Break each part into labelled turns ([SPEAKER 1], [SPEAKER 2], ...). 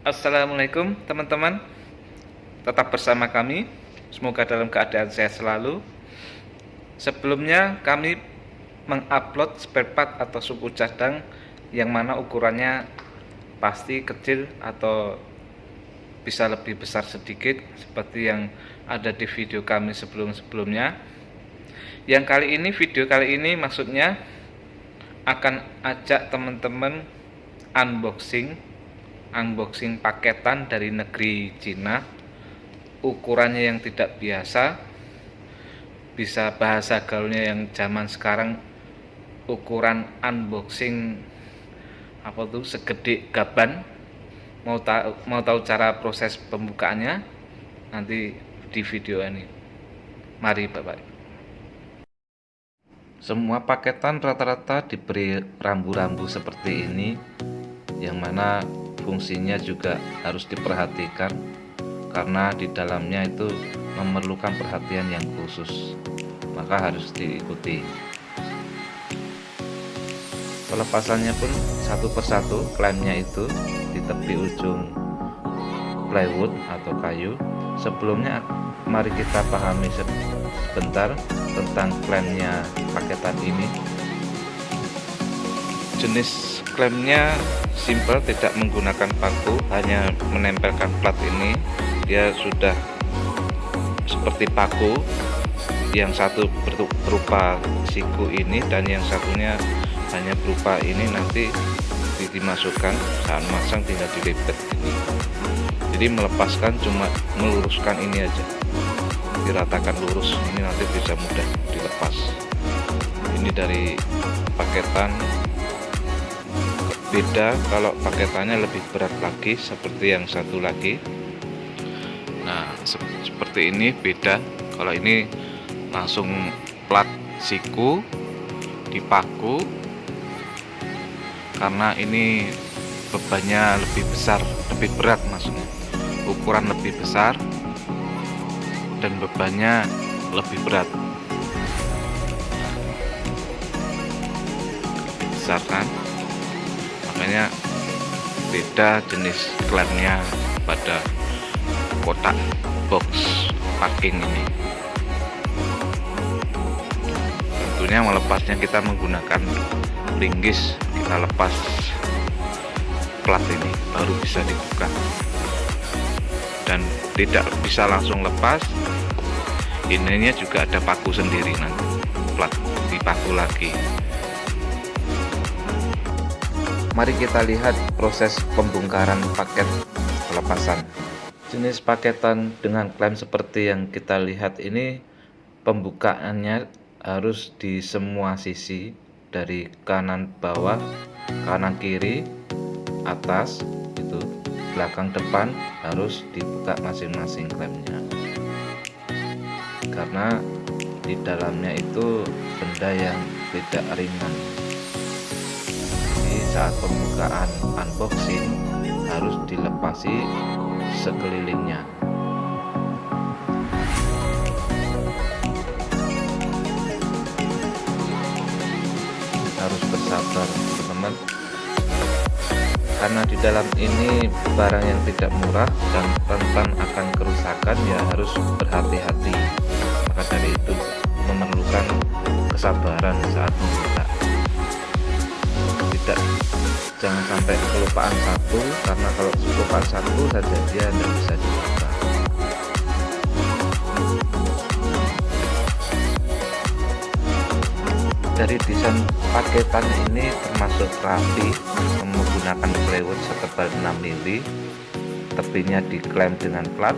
[SPEAKER 1] Assalamualaikum teman-teman, tetap bersama kami, semoga dalam keadaan sehat selalu. Sebelumnya kami mengupload spare part atau suku cadang yang mana ukurannya pasti kecil atau bisa lebih besar sedikit seperti yang ada di video kami sebelum-sebelumnya. Video kali ini maksudnya akan ajak teman-teman unboxing paketan dari negeri Cina, ukurannya yang tidak biasa, bisa bahasa gaulnya yang zaman sekarang ukuran unboxing segede gaban. Mau tahu cara proses pembukaannya? Nanti di video ini. Mari Bapak. Semua paketan rata-rata diberi rambu-rambu seperti ini, yang mana fungsinya juga harus diperhatikan karena di dalamnya itu memerlukan perhatian yang khusus, maka harus diikuti. Pelepasannya pun satu persatu, klemnya itu di tepi ujung plywood atau kayu. Sebelumnya mari kita pahami sebentar tentang klemnya paketan ini. Jenis klemnya simple, tidak menggunakan paku, hanya menempelkan plat ini. Dia sudah seperti paku, yang satu berupa siku ini dan yang satunya hanya berupa ini. Nanti dimasukkan, saat masang tinggal dilipet ini. Jadi melepaskan cuma meluruskan ini aja, diratakan lurus, ini nanti bisa mudah dilepas. Ini dari paketan. Beda kalau paketannya lebih berat lagi seperti yang satu lagi. Nah, seperti ini beda. Kalau ini langsung plat siku dipaku, karena ini bebannya lebih besar, lebih berat maksudnya. Ukuran lebih besar dan bebannya lebih berat. Besar kan? Makanya beda jenis klemnya pada kotak box packing ini. Tentunya melepasnya kita menggunakan linggis, kita lepas plat ini baru bisa dibuka, dan tidak bisa langsung lepas. Ininya juga ada paku sendiri, nanti plat dipaku lagi. Mari kita lihat proses pembongkaran paket pelepasan. Jenis paketan dengan klem seperti yang kita lihat ini, pembukaannya harus di semua sisi, dari kanan bawah, kanan kiri, atas, itu belakang depan harus dibuka masing-masing klemnya. Karena di dalamnya itu benda yang tidak ringan. Saat pembukaan unboxing harus dilepasi sekelilingnya. Harus bersabar teman-teman, karena di dalam ini barang yang tidak murah dan rentan akan kerusakan, ya harus berhati-hati. Maka dari itu memerlukan kesabaran saat membuka. Jangan sampai kelupaan satu, karena kalau kelupaan satu saja dia tidak bisa dibuka. Dari desain paketan ini termasuk rapi, menggunakan plywood setebal 6 mm, tepinya diklem dengan plat.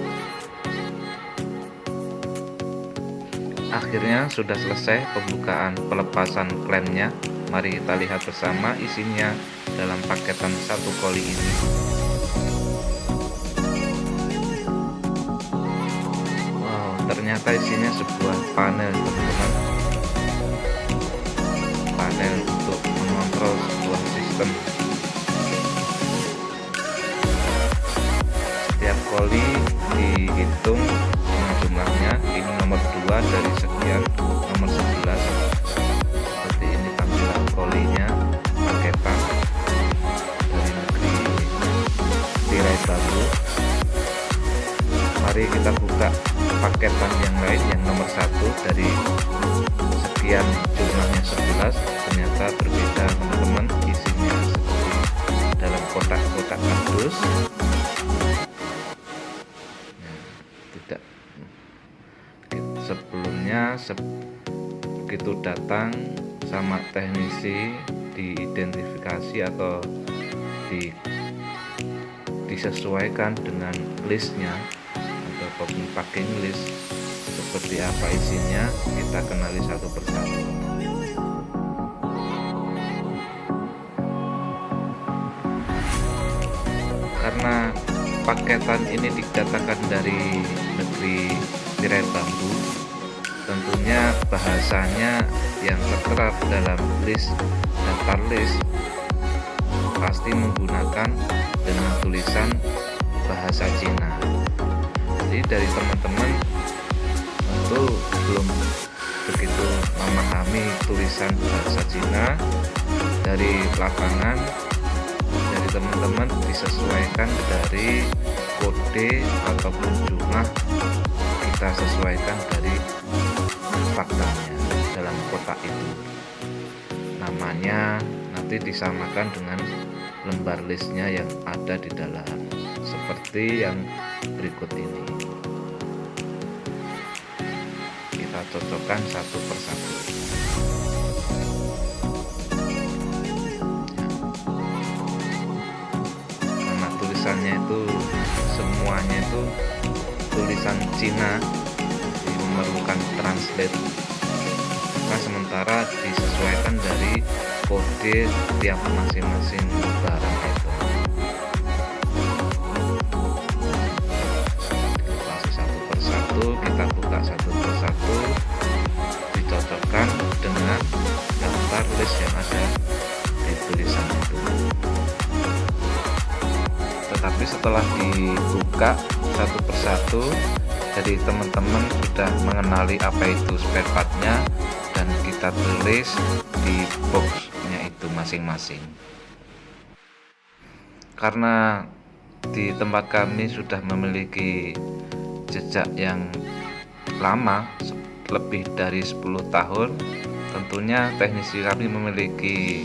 [SPEAKER 1] Akhirnya sudah selesai pembukaan pelepasan klemnya. Mari kita lihat bersama isinya dalam paketan satu koli ini. Wow, ternyata isinya sebuah panel teman-teman. Panel untuk mengontrol sebuah sistem. Setiap koli dihitung dengan jumlahnya. Ini nomor 2 dari sekian, nomor 11. Seperti ini tampilan kolinya, paketan dari negeri tirai bambu. Mari kita buka paketan yang lain, yang nomor 1 dari sekian jumlahnya 11. Ternyata berbeda teman-teman, isinya seperti dalam kotak-kotak kardus. Tidak, sebelumnya begitu datang sama teknisi diidentifikasi atau disesuaikan dengan listnya ataupun packing list seperti apa isinya, kita kenali satu persatu. Karena paketan ini didatangkan dari negeri tirai bambu, tentunya bahasanya yang tertera dalam list daftar list pasti menggunakan dengan tulisan bahasa Cina. Jadi dari teman-teman tentu belum begitu memahami tulisan bahasa Cina, dari lapangan dari teman-teman disesuaikan dari kode ataupun jumlah, kita sesuaikan dari faktanya dalam kotak itu. Namanya nanti disamakan dengan lembar listnya yang ada di dalam, seperti yang berikut ini. Kita cocokkan satu persatu. Karena tulisannya itu semuanya itu tulisan Cina, memerlukan translate. Nah, sementara disesuaikan dari kode tiap masing-masing barang itu. Dilapasi satu persatu, kita buka satu persatu, dicocokkan dengan daftar list yang ada di tulisan itu. Tetapi setelah dibuka satu persatu, jadi teman-teman sudah mengenali apa itu spare partnya, dan kita tulis di boxnya itu masing-masing. Karena di tempat kami sudah memiliki jejak yang lama, lebih dari 10 tahun, tentunya teknisi kami memiliki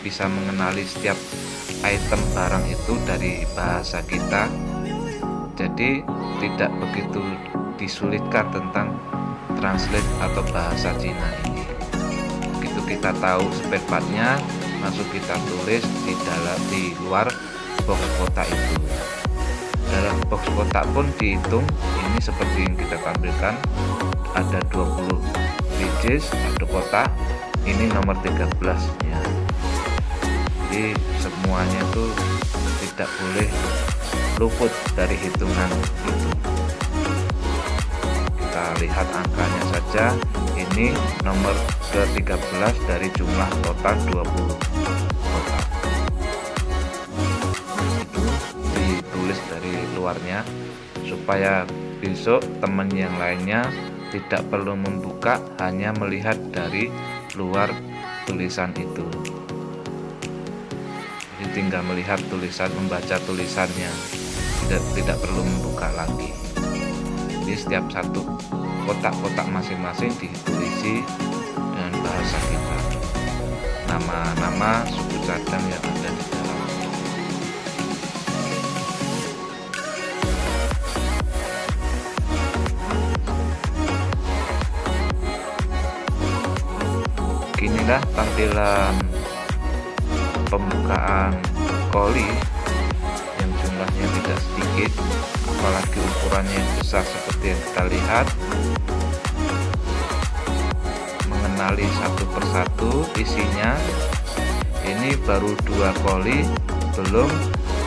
[SPEAKER 1] bisa mengenali setiap item barang itu dari bahasa kita. Jadi tidak begitu disulitkan tentang translate atau bahasa Cina ini. Begitu kita tahu spare partnya, langsung kita tulis di luar box kotak itu. Dalam box kotak pun dihitung, ini seperti yang kita tampilkan, ada 20 biji satu kotak, ini nomor 13 nya. Jadi semuanya itu tidak boleh luput dari hitungan itu. Kita lihat angkanya saja, ini nomor ke-13 dari jumlah total 20 kotak. Itu ditulis dari luarnya supaya besok teman yang lainnya tidak perlu membuka, hanya melihat dari luar tulisan itu. Jadi tinggal melihat tulisan, membaca tulisannya, tidak perlu membuka lagi. Jadi setiap satu kotak-kotak masing-masing ditulisi dengan bahasa kita, nama-nama suku cadang yang ada di dalam. Inilah tampilan pembukaan koli yang jumlahnya tidak sedikit, apalagi ukurannya yang besar seperti yang kita lihat. Mengenali satu persatu isinya, ini baru 2 koli, belum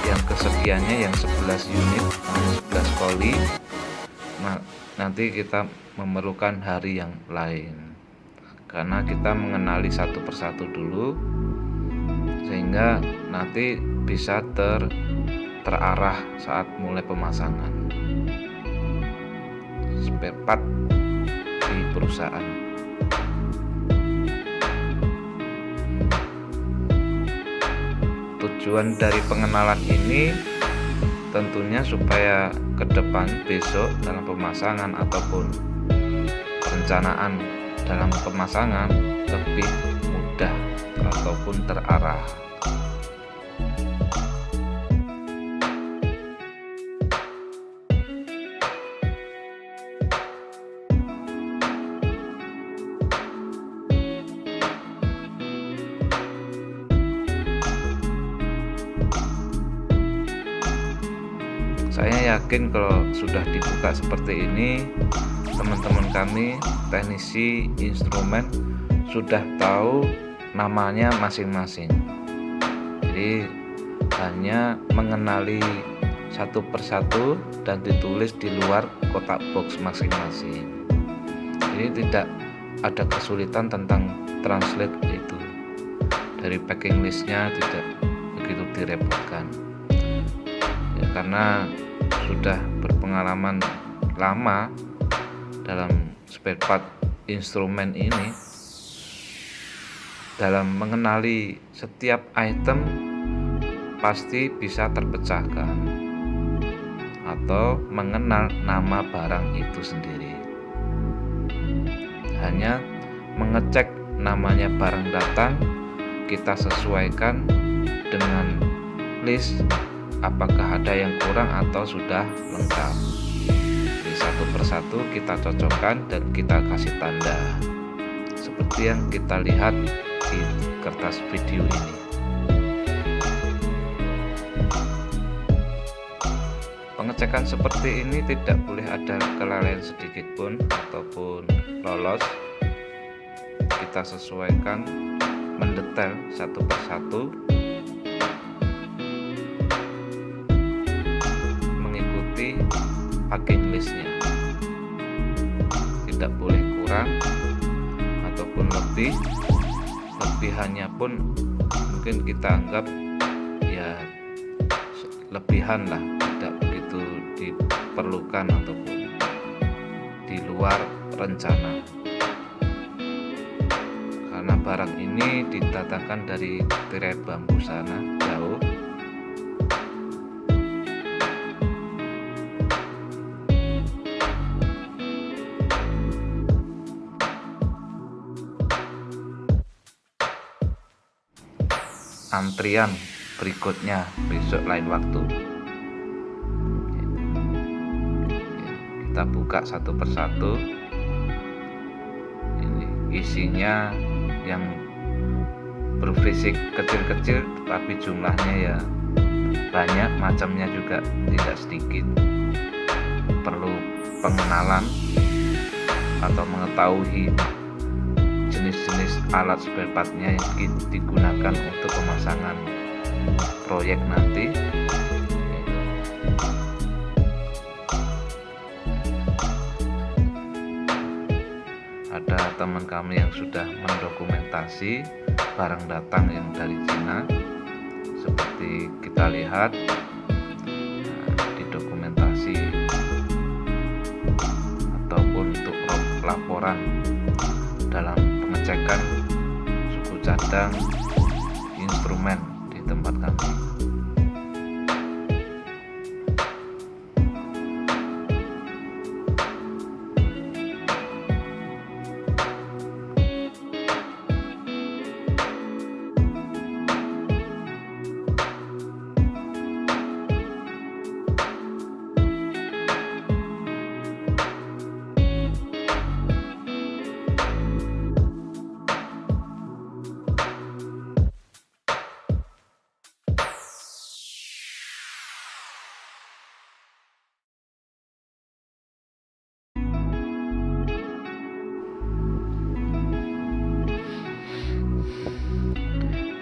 [SPEAKER 1] yang kesekiannya yang 11 unit, 11 koli. Nanti kita memerlukan hari yang lain, karena kita mengenali satu persatu dulu, sehingga nanti bisa terarah saat mulai pemasangan spare part di perusahaan. Tujuan dari pengenalan ini tentunya supaya ke depan besok dalam pemasangan ataupun perencanaan dalam pemasangan lebih mudah ataupun terarah. Saya yakin kalau sudah dibuka seperti ini, teman-teman kami teknisi instrumen sudah tahu namanya masing-masing. Jadi hanya mengenali satu persatu dan ditulis di luar kotak box masing-masing. Jadi tidak ada kesulitan tentang translate itu. Dari packing listnya tidak begitu direpotkan. Ya, karena sudah berpengalaman lama dalam spare part instrumen ini, dalam mengenali setiap item pasti bisa terpecahkan atau mengenal nama barang itu sendiri. Hanya mengecek namanya barang datang, kita sesuaikan dengan list apakah ada yang kurang atau sudah lengkap. Jadi satu persatu kita cocokkan dan kita kasih tanda seperti yang kita lihat di kertas video ini. Pengecekan seperti ini tidak boleh ada kelalaian sedikit pun ataupun lolos. Kita sesuaikan mendetail satu persatu mengikuti packing listnya. Tidak boleh kurang ataupun lebih. Lebihannya pun mungkin kita anggap ya lebihan lah, tidak begitu diperlukan ataupun di luar rencana, karena barang ini didatangkan dari tirai bambu sana jauh. Antrian berikutnya besok lain waktu. Kita buka satu persatu. Ini isinya yang berfisik kecil-kecil tapi jumlahnya ya banyak, macamnya juga tidak sedikit. Perlu pengenalan atau mengetahui jenis-jenis alat spare partnya yang digunakan untuk pemasangan proyek nanti. Ada teman kami yang sudah mendokumentasi barang datang yang dari Cina, seperti kita lihat didokumentasi ataupun untuk laporan dalam pengecekan suku cadang instrumen di tempat kami.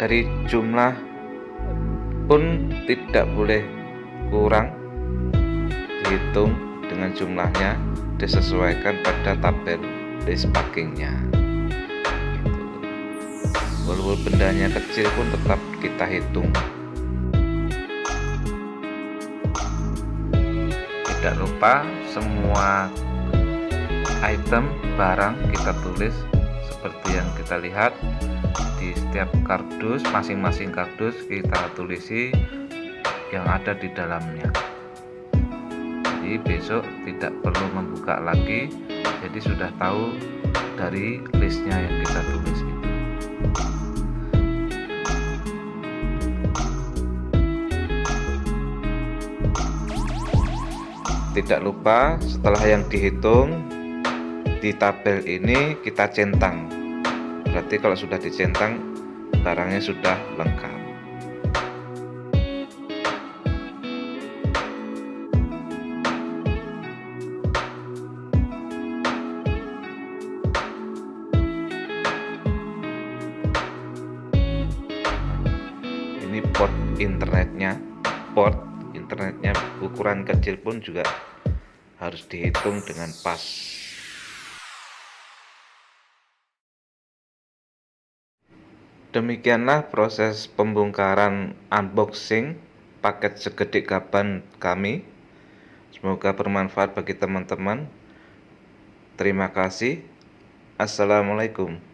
[SPEAKER 1] Dari jumlah pun tidak boleh kurang, dihitung dengan jumlahnya, disesuaikan pada tabel list packingnya. Walaupun bendanya kecil pun tetap kita hitung. Tidak lupa semua item barang kita tulis seperti yang kita lihat. Di setiap kardus, masing-masing kardus kita tulisi yang ada di dalamnya. Jadi besok tidak perlu membuka lagi, jadi sudah tahu dari listnya yang kita tulis itu. Tidak lupa setelah yang dihitung di tabel ini kita centang. Berarti kalau sudah dicentang barangnya sudah lengkap. Ini port internetnya ukuran kecil pun juga harus dihitung dengan pas. Demikianlah proses pembongkaran unboxing paket segede gaban kami. Semoga bermanfaat bagi teman-teman. Terima kasih. Assalamualaikum.